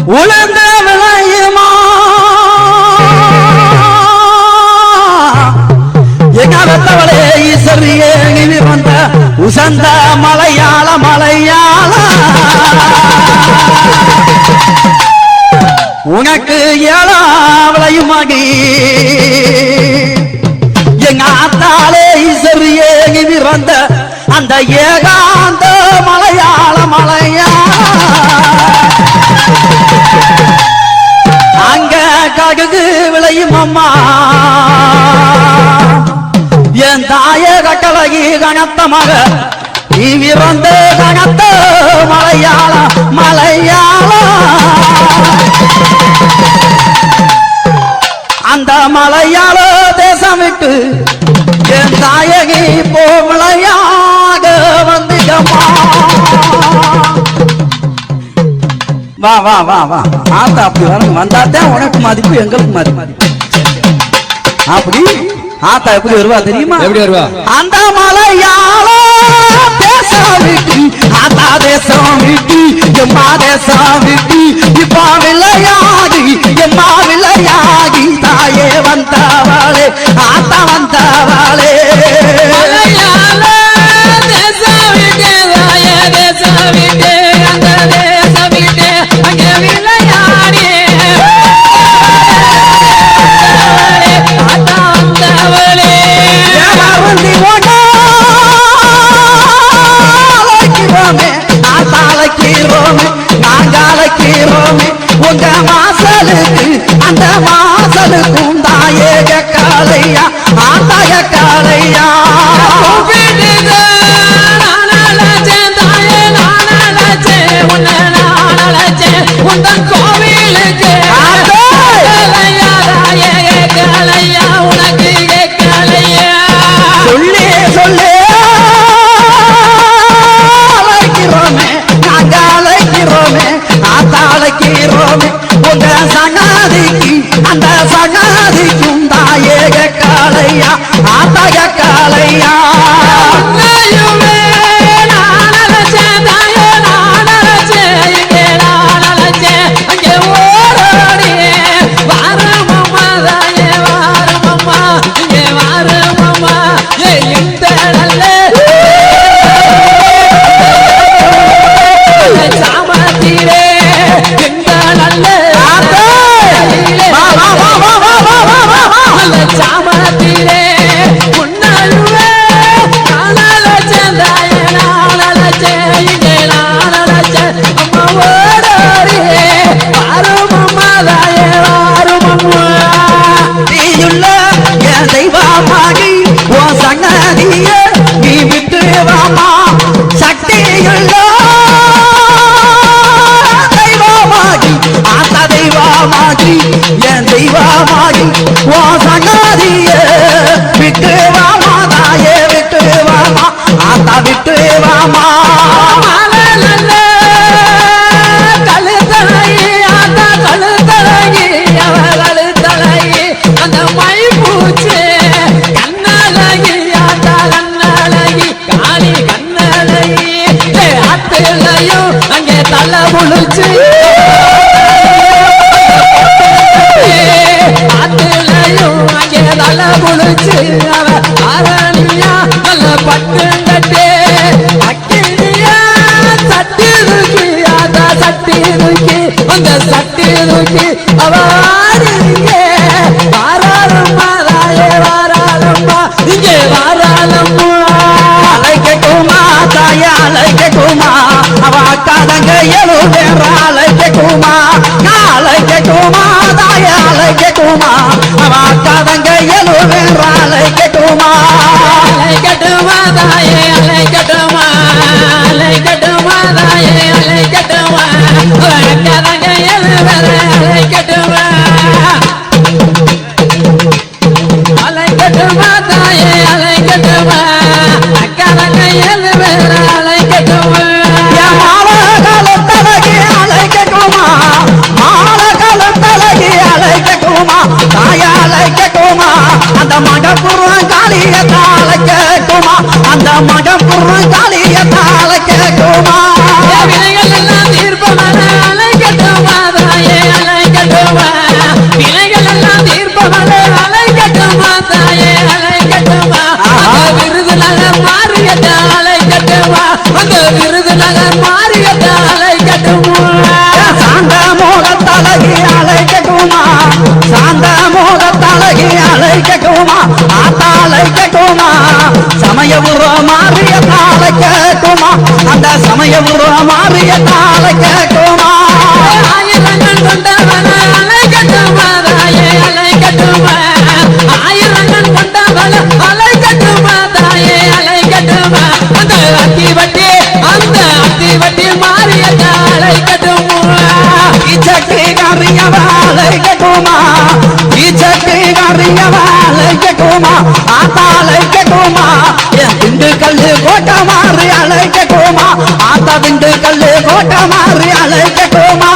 உலர்ந்த விளையுமா எங்க வெத்தவளே ஈஸ்வரியே நீ வந்த உசந்த மலையாள மலையாள உனக்கு ஏழாவளையுமாகி எங்க ஆத்தாலே ஈஸ்வரியே நீ வந்த அந்த ஏகாந்த மலையாள மலையாள அங்க கடுகு விளையும் அம்மா என் தாய கட்டளகி கணத்த மக நீ விரந்த கணத்த மலையாள மலையாள அந்த மலையாள தேசம் விட்டு என் தாயகி போ விளையாக வந்துக்கம்மா வா வா வா வா ஆத்தா அப்படி வர வந்தாத்தான் உனக்கு மதிப்பு எங்களுக்கு மதிப்பு அப்படி ஆத்தா எப்படி வருவா தெரியுமா எப்படி வருவா அந்த மலையாள தேசம் விட்டு ஆத்தா தேசம் விட்டு எம்மா தேசம் விட்டு இப்ப விளையாடி எம்மா விளையாடி தாயே வந்தவாளே ஆத்தா வந்தவாளே மலையாள தேசம் விட்டு தாயே தேசம் விட்டு அந்த தேசம் விட்டு அங்கே விளையாடி ஆத்தா வந்தவளே வந்து ஆத்தாளைக்கிறோமே நாங்காளைக்கிறோமே உங்க வாசலுக்கு அந்த வாசலுக்கும் தாயே காளையா ஆத்தாய காளையா கோவிலுக்கு உனக்கு சொல்லி சொல்லி அழைக்கிறோமே நாங்க அழைக்கிறோமே ஆத்தாளைக்கிறோமே உங்க சகாதிக்கு அந்த சகாதிக்கும் தாயே காளையா ஆத்தாய காளையா என் தெய்வமாகி ஓ சங்காதிய விட்டு வாமா தாயே விட்டு வாமா ஆத்தா விட்டு வாமா கழுத்தழகி ஆத்தா கழுத்தழகி அவ கழுத்தழகி அந்த மை பூச்சி கண்ணழகி ஆத்தா கண்ணழகி காளி கண்ணழகி ஆத்திலையும் அங்கே தலை முழிச்சு தலை முழிச்சு அவ அரணியா நல்ல பட்டு கட்டே அக்கினியா சட்டி தூக்கி ஆத்தா சட்டி தூக்கி அந்த சட்டி தூக்கி அவ ஆடிங்கே வாராளம்மா தாயே வாராளம்மா இங்கே வாராளம்மா அழைக்கட்டுமா தாய அழைக்கட்டுமா அவ கதங்க எழுவேற அழைக்கட்டுமா அழைக்கட்டுமா தாய அழைக்கட்டுமா அவ கதங்க எழுவேற அழைக்கட்டுமா அழைக்கட்டுமா தாயே அழைக்கட்டுமா அழைக்கட்டுமா தாயே அழைக்கட்டுமா கதங்க எழுவேற அழைக்கட்டுமா அழைக்கட்டுமா தாயே அழைக்கட்டுமா கதங்க எழுவேற அழைக்கட்டுமா மாலகாலத்தலகி அழைக்கட்டுமா மாலகாலத்தலகி அழைக்கட்டுமா தாய அழைக்கட்டுமா அந்த மகப்புறம் காளிய தாளைக்கட்டுமா அந்த மகப்புறம் காளிய தாளைக்கட்டுமா வினைகள் எல்லாம் தீர்ப்பமான அழைக்கட்டுமா தாயே அழகி அழைக்கட்டுமா சாந்த மோகத்தழகி அழைக்கட்டுமா ஆத்தா அழைக்கட்டுமா சமய உருவம் மாறிய தாளை கேட்டுமா அந்த சமய உருவம் மாறிய தாளை கேட்டுமா ஆயிரங்கள் கொண்டவன அலைக்கட்டுமா தாயே அலைக்கட்டுமா ஆயிரங்கள் கொண்டவன அலைக்கட்டுமா தாயே அலைக்கட்டுமா அந்த அத்தி வட்டி மாறிய அலைக்கட்டுமா இச்சக்கி கறியவாளை கட்டுமா இச்சக்கி கறியவாளை கட்டுமா ஆத்தாளை கட்டுமா என் திண்டுக்கல்லு கோட்டை மாறி அழைக்கட்டுமா ஆத்தா திண்டுக்கல்லு கோட்டை மாறி அழைக்கட்டுமா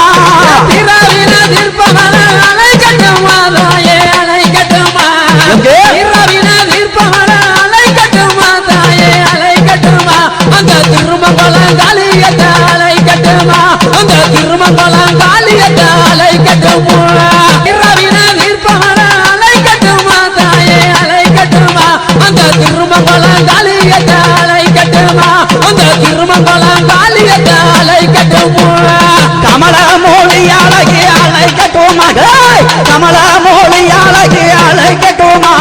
பிறவின தீர்ப்பவன அலைக்கட்டுமா தாயே அலைக்கட்டுமா எங்கே? பிறவின தீர்ப்பவன அலைக்கட்டுமா தாயே அலைக்கட்டுமா அந்த திருமங்கலம் காளியத்தை அலைக்கட்டுமா அந்த திருமங்கலம் காளியத்தை அலைக்கட்டுமா பிறவின தீர்ப்பவன அலைக்கட்டுமா தாயே அலைக்கட்டுமா அந்த திருமங்கலம் காளியத்தை அலைக்கட்டுமா அந்த திருமங்கலம் காளியத்தை அலைக்கட்டுமா கமல மொழி அழகி அழைக்கட்டுமா கமல மொழி அழகி அழைக்கட்டுமா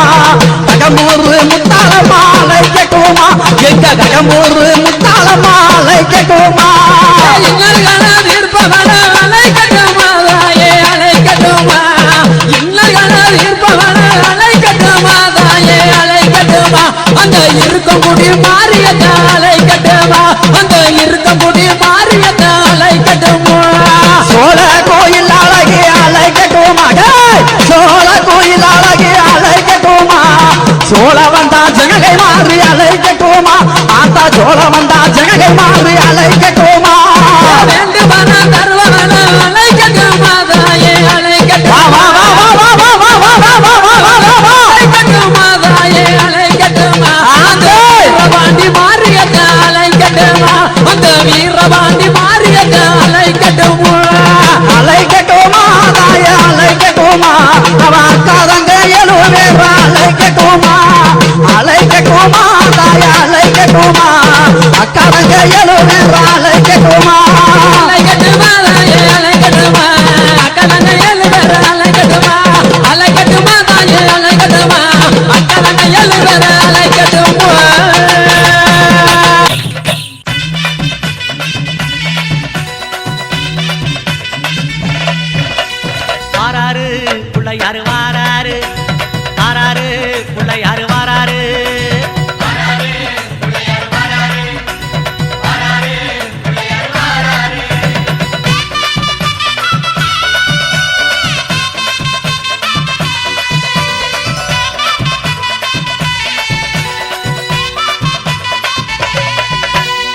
கடம்பூர் முத்தாளமா அழைக்கட்டுமா எங்க கடம்பூர் முத்தாளமா அழைக்கட்டுமா இன்னல்கள தீர்ப்பவன அலைக்கட்டுமா தாயே அலைக்கட்டுமா இன்னல்கள தீர்ப்பவன அலைக்கட்டுமா தாயே அலைக்கட்டுமா அந்த இருக்கங்குடி மாறியத்த அலைக்கட்டுமா அந்த இருக்கங்குடி மாறியத்த அலைக்கட்டுமா சோழ கோயில் அழகி அழைக்கட்டுமா சோழ கோயில் அழகி அழைக்கட்டுமா சோழ வந்தா ஜனகை மாறி அழைக்கட்டுமா ஆத்தா சோழ வந்தா ஜனகை மாறி அழைக்கட்டுமா வேண்டுமன தருவன அலைக்கட்டுமா தாயே அலைக்கட்டுமா அலைக்கட்டுமா தாயே அலைக்கட்டுமா அந்த வீரபாண்டி மாறியத்த அலைக்கட்டுமா அந்த வீரபாண்டி மாறியத்த அலைக்கட்டுமா அழைக்கட்டுமா தாய அழைக்கட்டுமா அவ அக்காதங்க எழுவேற அழைக்கட்டுமா அழைக்கட்டுமா தாய அழைக்கட்டுமா அக்காதங்க எழுவேற அழைக்கட்டுமா அலைக்கட்டுமா தாயே அலைக்கட்டுமா அக்கலங்க எழுவேற அலைக்கட்டுமா அலைக்கட்டுமா தாயே அலைக்கட்டுமா அக்கலங்க எழுவேற அலைக்கட்டுமா வாராரு பிள்ளையாரு வாராரு வாராரு பிள்ளையாரு வாராரு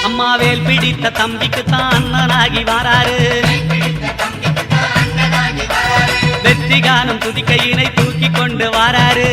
அம்மாவேல் பிடித்த தம்பிக்கு தான் அண்ணனாகி வாராரு வெற்றி காணும் துதிக்கையினை தூக்கி கொண்டு வாராரு